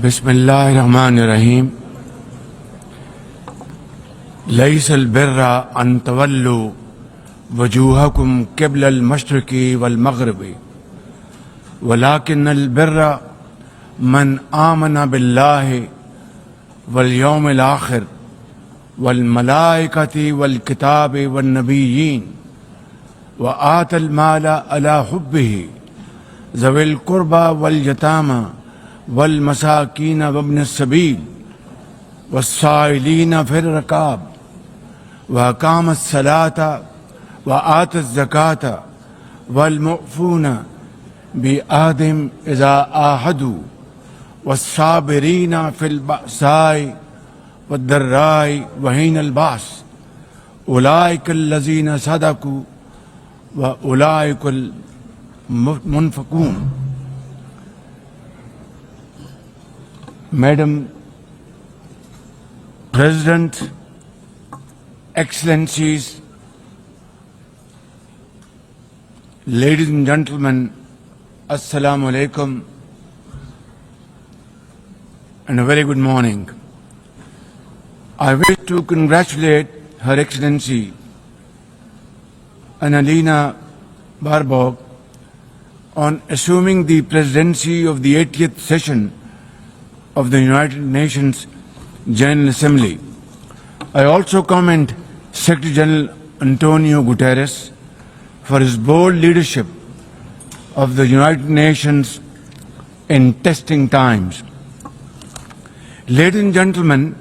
بسم اللہ الرحمن الرحیم لیس البر ان تولوا وجوہکم قبل المشرق والمغرب ولكن البر من آمن باللہ والیوم الآخر والملائکۃ والکتاب والنبیین وآتى المال على حبه ذوي القربى واليتامى والمساکین وابن السبیل والسائلین فی الرقاب وأقام الصلاة وآتى الزکاة والمؤفون بعہدہم اذا عاہدوا والصابرین فی البأساء والضراء وحین البأس اولئک الذین صدقوا واولئک المنفقون. Madam President, Excellencies, ladies and gentlemen, Assalamu alaikum and a very good morning. I wish to congratulate Her Excellency Annalena Baerbock on assuming the presidency of the 80th session of the United Nations General Assembly. I also commend Secretary General Antonio Guterres for his bold leadership of the United Nations in testing times. Ladies and gentlemen,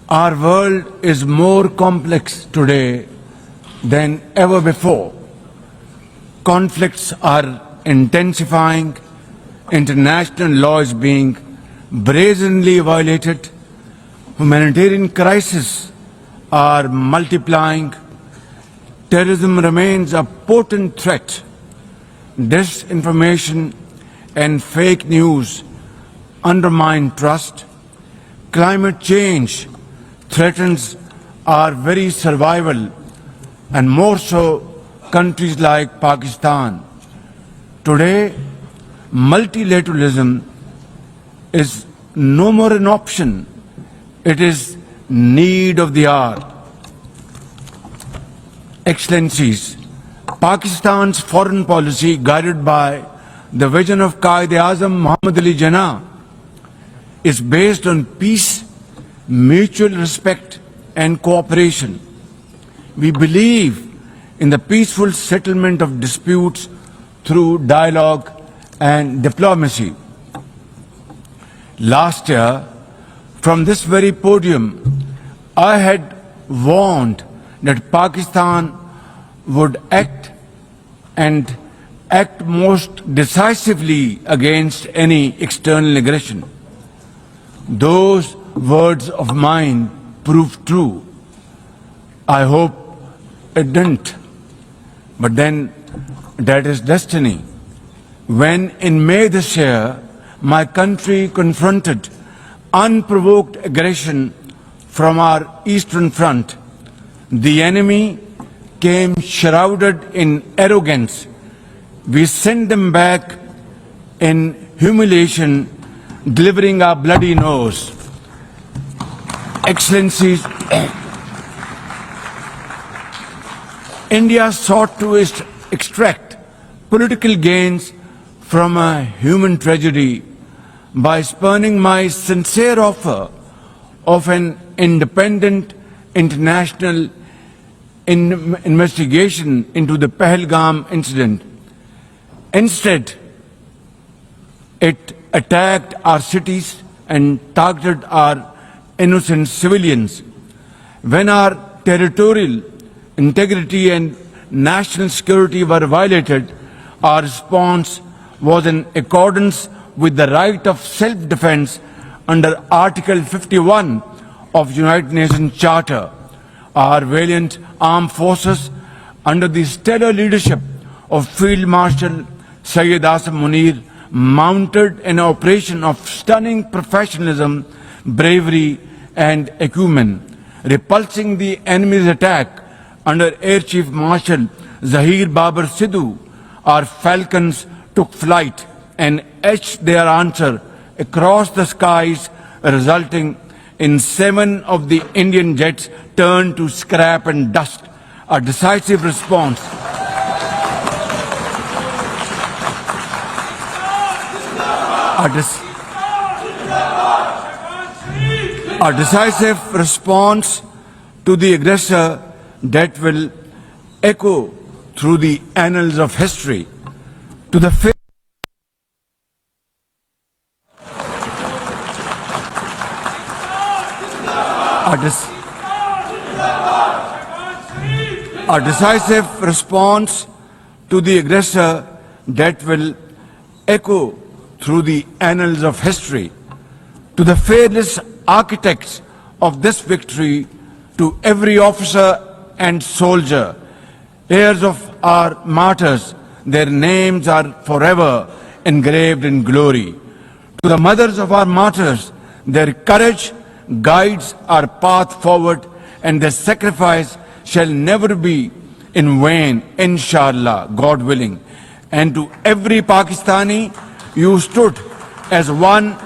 our world is more complex today than ever before. Conflicts are intensifying, international law is being brazenly violated, humanitarian crises are multiplying, terrorism remains a potent threat, disinformation and fake news undermine trust, climate change threatens our very survival, and more so countries like Pakistan. Today, multilateralism is no more an option, it is need of the hour. Excellencies, Pakistan's foreign policy, guided by the vision of Quaid-e-Azam Muhammad Ali Jinnah, is based on peace, mutual respect and cooperation. We believe in the peaceful settlement of disputes through dialogue and diplomacy. Last year, from this very podium, I had warned that Pakistan would act most decisively against any external aggression. Those words of mine proved true. I hope it didn't. But then, that is destiny. When in May this year, my country confronted unprovoked aggression from our eastern front, the enemy came shrouded in arrogance. We sent them back in humiliation, delivering our bloody nose. Excellencies, India sought to extract political gains from a human tragedy by spurning my sincere offer of an independent international investigation into the Pahalgam incident. Instead, it attacked our cities and targeted our innocent civilians. When our territorial integrity and national security were violated, our response was in accordance with the right of self-defense under Article 51 of United Nations Charter. Our valiant armed forces, under the stellar leadership of Field Marshal Syed Asim Munir, mounted an operation of stunning professionalism, bravery and acumen, repulsing the enemy's attack under Air Chief Marshal Zahir Babar Sidhu. Our falcons took flight and etched their answer across the skies, resulting in 7 of the Indian jets turned to scrap and dust. A decisive response. A decisive response to the aggressor that will echo through the annals of history. To the a decisive response to the aggressor that will echo through the annals of history. To the fearless architects of this victory, to every officer and soldier, heirs of our martyrs, their names are forever engraved in glory. To the mothers of our martyrs, their courage guides our path forward, and their sacrifice shall never be in vain, inshallah, God willing. And to every Pakistani, you stood as one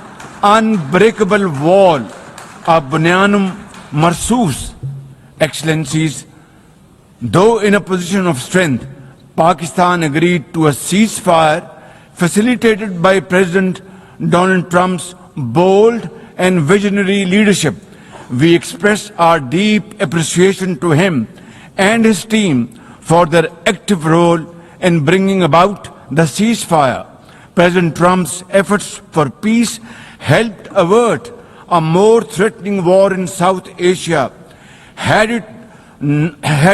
unbreakable wall, a bunyanum marsus. Excellencies, though in a position of strength, Pakistan agreed to a ceasefire facilitated by President Donald Trump's bold and visionary leadership. We express our deep appreciation to him and his team for their active role in bringing about the ceasefire. President Trump's efforts for peace helped avert a more threatening war in South Asia. Had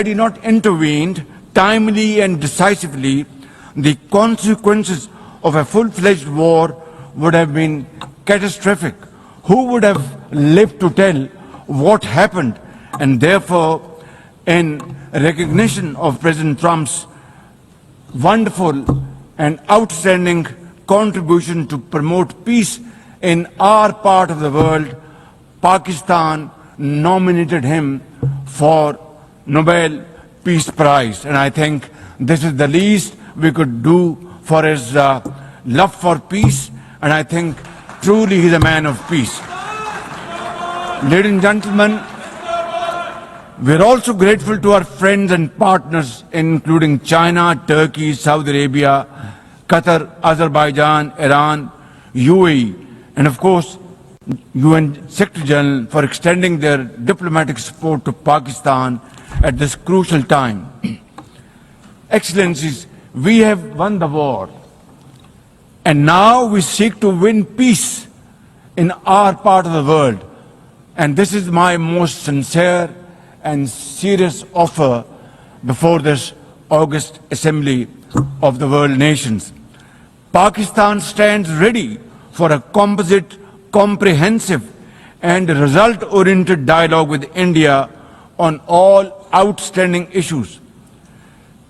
he not intervened timely and decisively, the consequences of a full-fledged war would have been catastrophic. Who would have lived to tell what happened? And therefore, in recognition of President Trump's wonderful and outstanding contribution to promote peace in our part of the world, Pakistan nominated him for Nobel Peace Prize. And I think this is the least we could do for his love for peace. And I think truly he's a man of peace. Ladies and gentlemen, we're also grateful to our friends and partners, including China, Turkey, Saudi Arabia, Qatar, Azerbaijan, Iran, UAE, and of course, UN Secretary General for extending their diplomatic support to Pakistan at this crucial time. Excellencies, we have won the war, and now we seek to win peace in our part of the world. And this is my most sincere and serious offer before this August Assembly of the World Nations. Pakistan stands ready for a composite, comprehensive and result-oriented dialogue with India on all outstanding issues.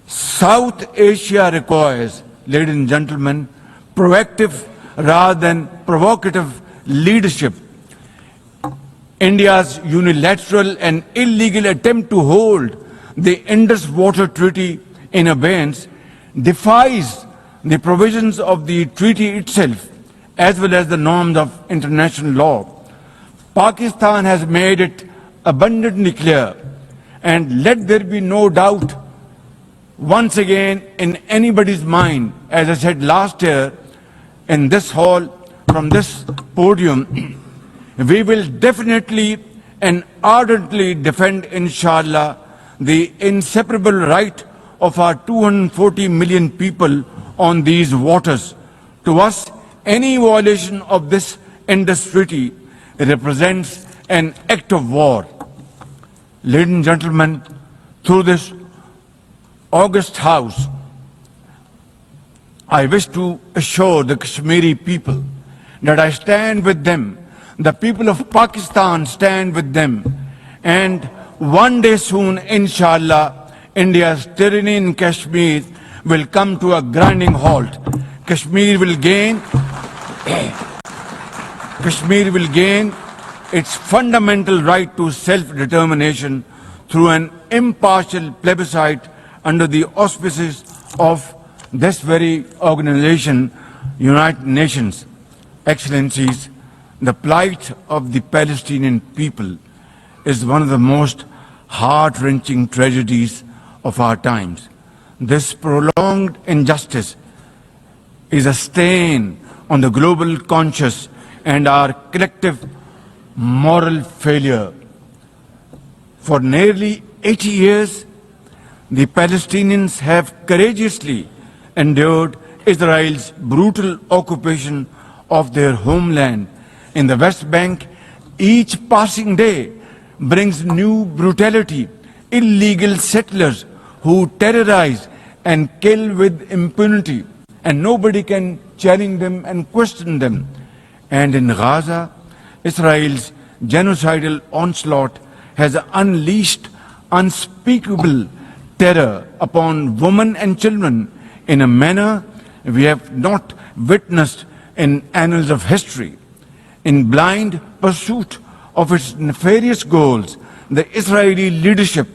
South Asia requires, ladies and gentlemen, proactive rather than provocative leadership. India's unilateral and illegal attempt to hold the Indus Water Treaty in abeyance defies the provisions of the treaty itself as well as the norms of international law. Pakistan has made it abundantly clear, and let there be no doubt once again in anybody's mind, as I said last year in this hall, from this podium, we will definitely and ardently defend, inshallah, the inseparable right of our 240 million people on these waters. To us, any violation of this Indus Treaty represents an act of war. Ladies and gentlemen, through this august House, I wish to assure the Kashmiri people that I stand with them. The people of Pakistan stand with them. And one day soon, inshallah, India's tyranny in Kashmir will come to a grinding halt. Kashmir will gain its fundamental right to self-determination through an impartial plebiscite under the auspices of this very organization, United Nations. Excellencies, the plight of the Palestinian people is one of the most heart-wrenching tragedies of our times. This prolonged injustice is a stain on the global conscience and our collective moral failure. For nearly 80 years, the Palestinians have courageously endured Israel's brutal occupation of their homeland in the West Bank. Each passing day brings new brutality, illegal settlers who terrorize and kill with impunity, and nobody can challenge them and question them. And in Gaza, Israel's genocidal onslaught has unleashed unspeakable terror upon women and children in a manner we have not witnessed in annals of history. In blind pursuit of its nefarious goals, the Israeli leadership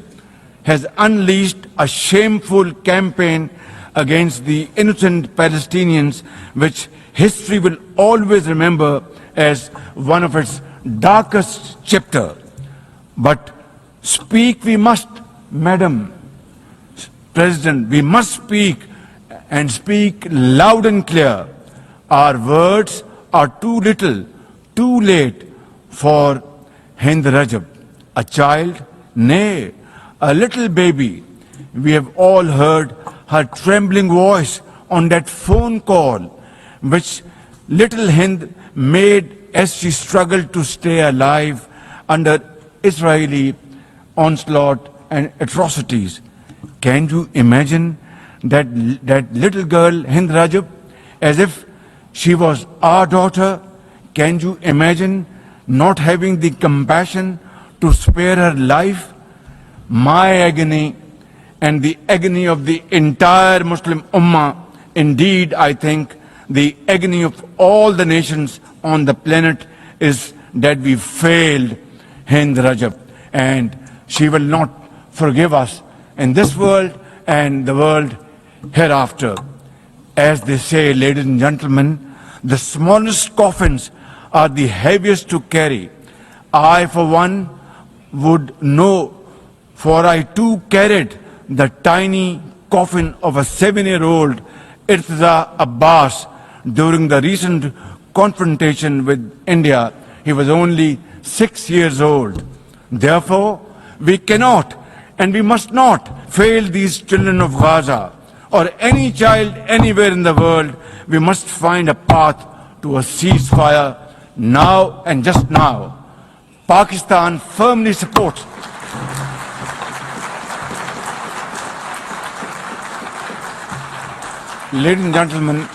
has unleashed a shameful campaign against the innocent Palestinians, which history will always remember as one of its darkest chapters. But speak we must, Madam President, we must speak and speak loud and clear. Our words are too little, too late for Hind Rajab, a child, nay, a little baby. We have all heard her trembling voice on that phone call, which little Hind made as she struggled to stay alive under Israeli onslaught and atrocities. Can you imagine that little girl, Hind Rajab, as if she was our daughter? Can you imagine not having the compassion to spare her life? My agony and the agony of the entire Muslim Ummah, indeed, I think, the agony of all the nations on the planet is that we failed Hind Rajab, and she will not forgive us in this world and the world hereafter. As they say, ladies and gentlemen, the smallest coffins are the heaviest to carry. I, for one, would know, for I too carried the tiny coffin of a 7-year-old Irtiza Abbas during the recent confrontation with India. He was only 6 years old. Therefore, we cannot and we must not fail these children of Gaza or any child anywhere in the world. We must find a path to a ceasefire now and just now. Pakistan firmly supports Ladies and gentlemen,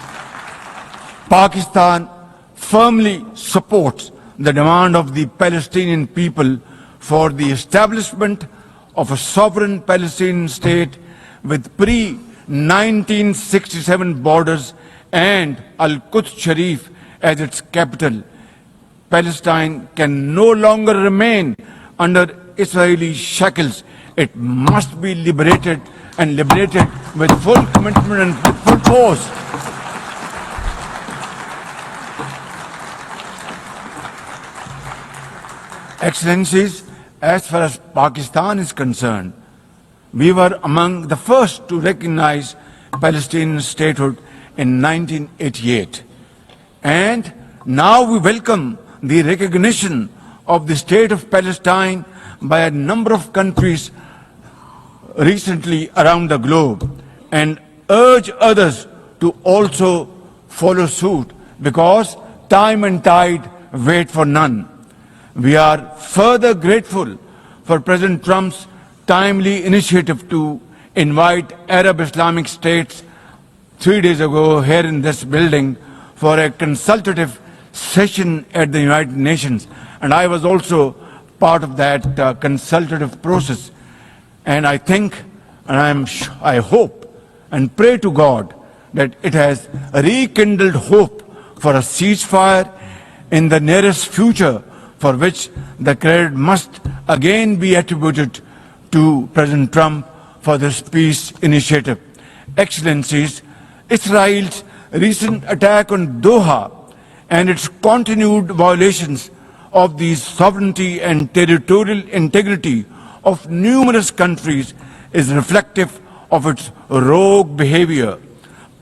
Pakistan firmly supports the demand of the Palestinian people for the establishment of a sovereign Palestinian state with pre-1967 borders and Al-Quds Sharif as its capital. Palestine can no longer remain under Israeli shackles. It must be liberated, and liberated with full commitment and with full force. Excellencies, as far as Pakistan is concerned, we were among the first to recognize Palestinian statehood in 1988. And now we welcome the recognition of the state of Palestine by a number of countries recently around the globe, and urge others to also follow suit, because time and tide wait for none. We are further grateful for President Trump's timely initiative to invite Arab Islamic states 3 days ago here in this building for a consultative session at the United Nations. And I was also part of that consultative process. And I think, and I hope and pray to God that it has rekindled hope for a ceasefire in the nearest future, for which the credit must again be attributed to President Trump for this peace initiative. Excellencies, Israel's recent attack on Doha and its continued violations of the sovereignty and territorial integrity of numerous countries is reflective of its rogue behavior.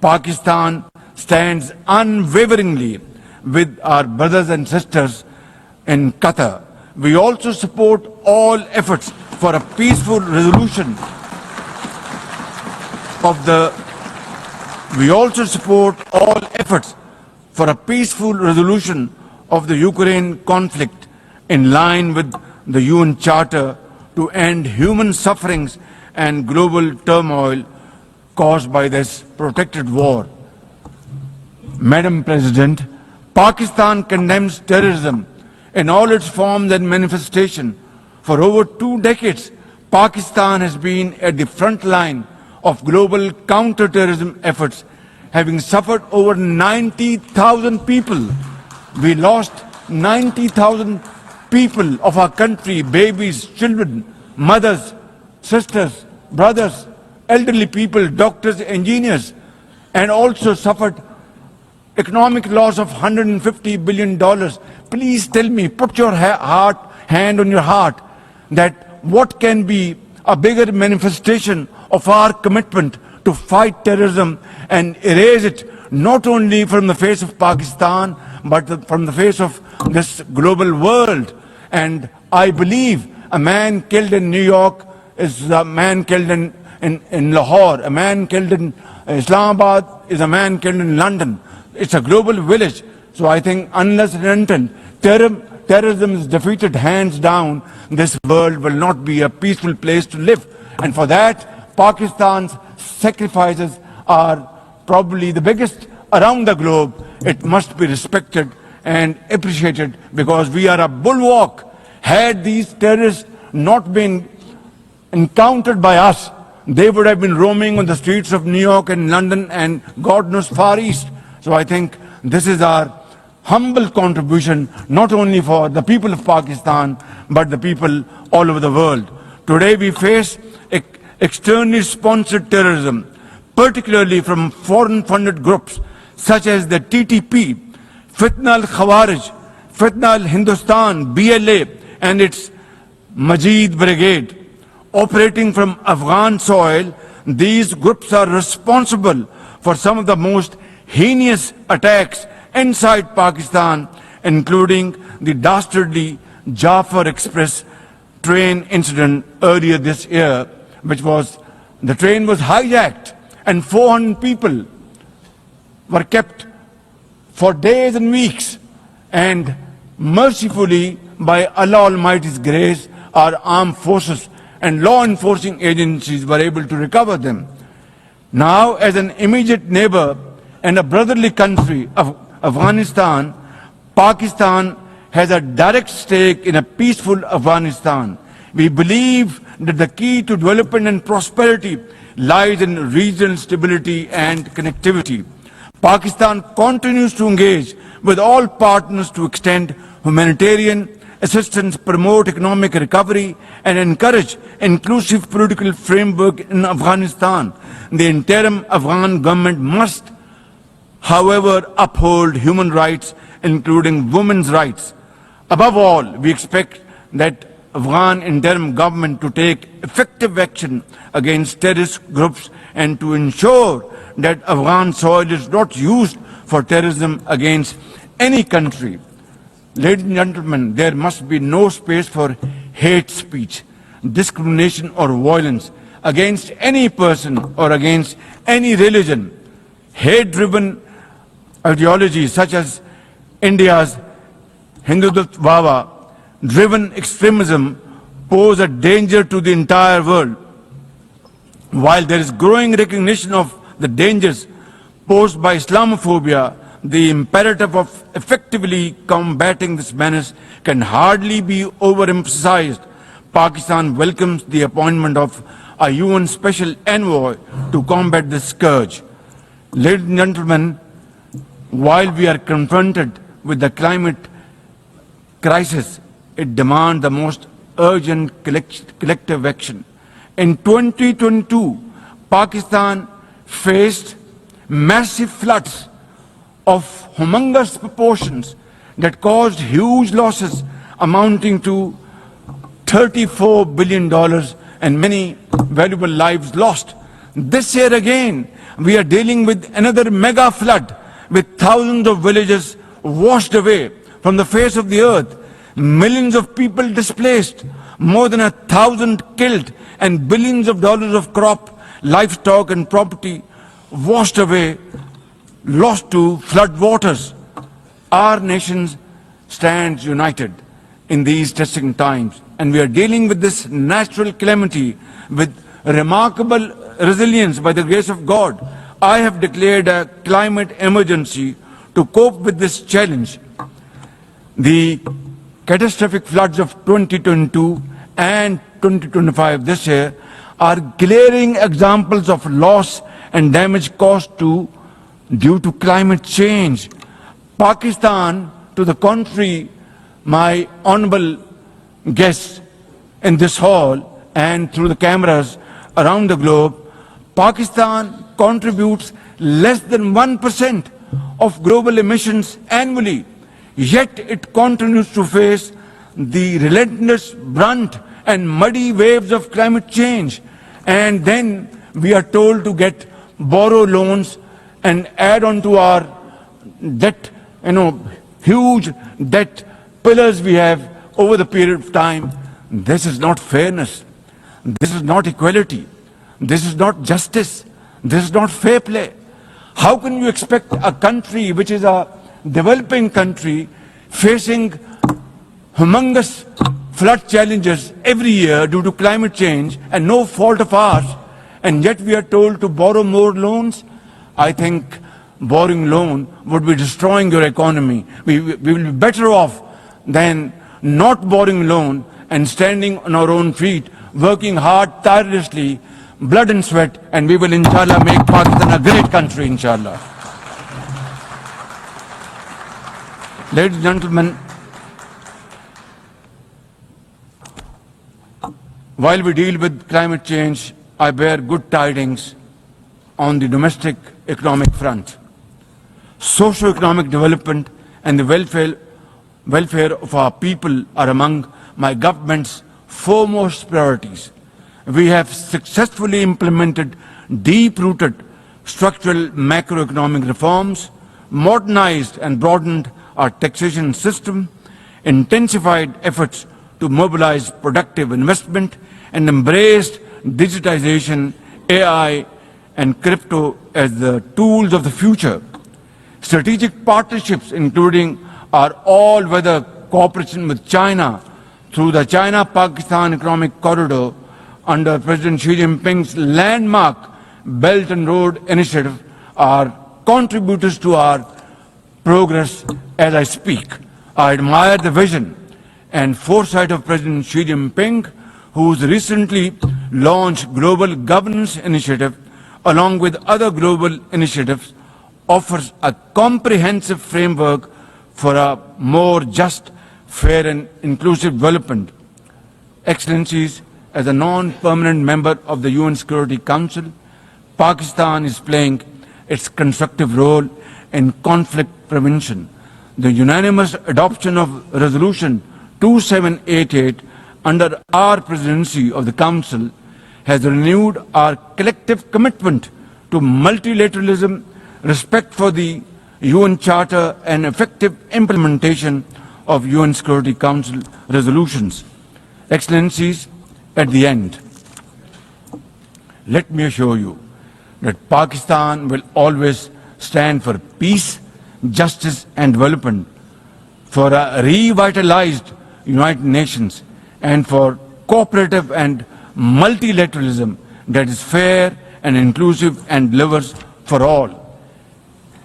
Pakistan stands unwaveringly with our brothers and sisters in Qatar. We also support all efforts for a peaceful resolution of the Ukraine conflict in line with the UN Charter to end human sufferings and global turmoil caused by this protracted war. Madam President, Pakistan condemns terrorism in all its forms and manifestations. For over 2 decades, Pakistan has been at the front line of global counter-terrorism efforts, having suffered over 90,000 people. We lost 90,000 people of our country, babies, children, mothers, sisters, brothers, elderly people, doctors, engineers, and also suffered economic loss of $150 billion. Please tell me, put your hand on your heart, that what can be a bigger manifestation of our commitment to fight terrorism and erase it not only from the face of Pakistan, but from the face of this global world. And I believe a man killed in New York is a man killed in Lahore, a man killed in Islamabad is a man killed in London. It's a global village. So I think unless and until terrorism is defeated hands down, this world will not be a peaceful place to live. And for that, Pakistan's sacrifices are probably the biggest around the globe. It must be respected and appreciated because we are a bulwark. Had these terrorists not been encountered by us, they would have been roaming on the streets of New York and London and God knows Far East. So I think this is our humble contribution, not only for the people of Pakistan, but the people all over the world. Today we face externally sponsored terrorism, particularly from foreign-funded groups such as the TTP, Fitna al-Khawarij, Fitna al-Hindustan, BLA, and its Majid Brigade. Operating from Afghan soil, these groups are responsible for some of the most heinous attacks inside Pakistan, including the dastardly Jafar Express train incident earlier this year, the train was hijacked and 400 people were kept for days and weeks. And mercifully, by Allah Almighty's grace, our armed forces and law enforcing agencies were able to recover them. Now, as an immediate neighbor and a brotherly country of Afghanistan, Pakistan has a direct stake in a peaceful Afghanistan. We believe that the key to development and prosperity lies in regional stability and connectivity. Pakistan continues to engage with all partners to extend humanitarian assistance, promote economic recovery, and encourage inclusive political framework in Afghanistan. The interim Afghan government must, however, uphold human rights, including women's rights. Above all, we expect that Afghan interim government to take effective action against terrorist groups and to ensure that Afghan soil is not used for terrorism against any country. Ladies and gentlemen, there must be no space for hate speech, discrimination or violence against any person or against any religion. Hate-driven ideologies such as India's Hindutva-driven extremism pose a danger to the entire world. While there is growing recognition of the dangers posed by Islamophobia, the imperative of effectively combating this menace can hardly be overemphasized. Pakistan welcomes the appointment of a UN Special Envoy to combat this scourge. Ladies and gentlemen, while we are confronted with the climate crisis, it demands the most urgent collective action. In 2022, Pakistan faced massive floods of humongous proportions that caused huge losses amounting to $34 billion and many valuable lives lost. This year again, we are dealing with another mega flood with thousands of villages washed away from the face of the earth, millions of people displaced, more than 1,000 killed, and billions of dollars of crop, livestock and property washed away, lost to flood waters. Our nation stands united in these testing times, and we are dealing with this natural calamity with remarkable resilience by the grace of God. I have declared a climate emergency to cope with this challenge. The catastrophic floods of 2022 and 2025 this year are glaring examples of loss and damage caused due to climate change. Pakistan, to the contrary, my honorable guests in this hall and through the cameras around the globe, Pakistan contributes less than 1% of global emissions annually, yet it continues to face the relentless brunt and muddy waves of climate change. And then we are told to borrow loans and add on to our debt, huge debt pillars we have over the period of time. This is not fairness. This is not equality. This is not justice. This is not fair play. How can you expect a country which is a developing country facing humongous flood challenges every year due to climate change and no fault of ours, and yet we are told to borrow more loans? I think borrowing loan would be destroying your economy. We will be better off than not borrowing loan and standing on our own feet, working hard, tirelessly, blood and sweat, and we will, inshallah, make Pakistan a great country, inshallah. Ladies and gentlemen, while we deal with climate change, I bear good tidings on the domestic economic front. Socio-economic development and the welfare of our people are among my government's foremost priorities. We have successfully implemented deep-rooted structural macroeconomic reforms, modernized and broadened our taxation system, intensified efforts to mobilize productive investment, and embraced digitization, AI, and crypto as the tools of the future. Strategic partnerships, including our all-weather cooperation with China through the China-Pakistan Economic Corridor under President Xi Jinping's landmark Belt and Road Initiative, are contributors to our progress as I speak. I admire the vision and foresight of President Xi Jinping, whose recently launched Global Governance Initiative, along with other global initiatives, offers a comprehensive framework for a more just, fair and inclusive development. Excellencies, as a non-permanent member of the UN Security Council, Pakistan is playing its constructive role in conflict prevention. The unanimous adoption of Resolution 2788 under our presidency of the Council has renewed our collective commitment to multilateralism, respect for the UN Charter, and effective implementation of UN Security Council resolutions. Excellencies, at the end, let me assure you that Pakistan will always stand for peace, justice and development, for a revitalized United Nations, and for cooperative and multilateralism that is fair and inclusive and delivers for all.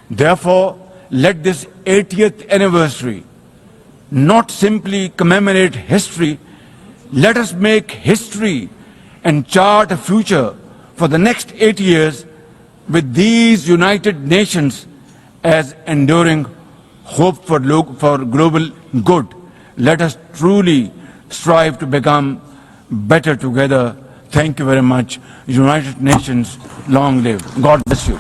Therefore, let this 80th anniversary not simply commemorate history, let us make history and chart a future for the next 80 years with these United Nations as enduring hope for global good. Let us truly strive to become better together. Thank you very much. United Nations, long live. God bless you.